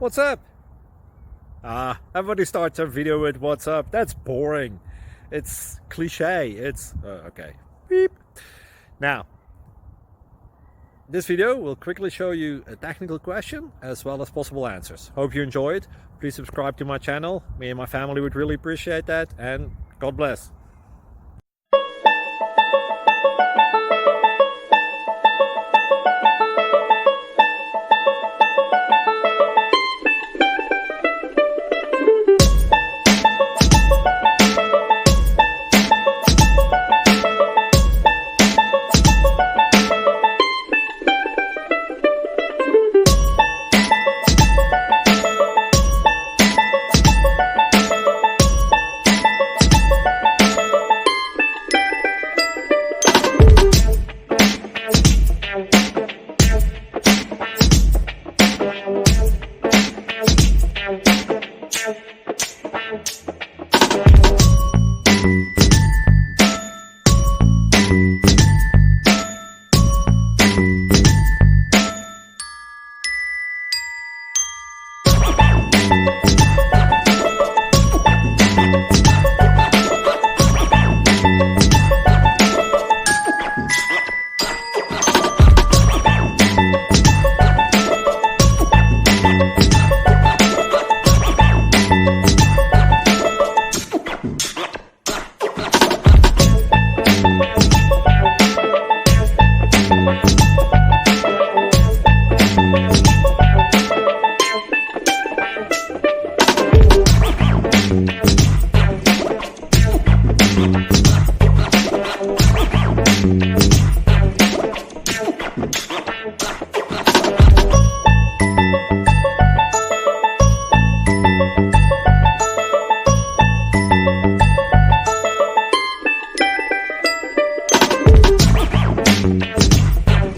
What's up? Everybody starts a video with what's up. That's boring. It's cliche. It's okay. Beep. Now, this video will quickly show you a technical question as well as possible answers. Hope you enjoyed. Please subscribe to my channel. Me and my family would really appreciate that, and God bless.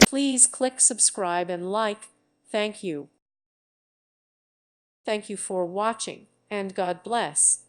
Please click subscribe and like. Thank you. Thank you for watching, and God bless.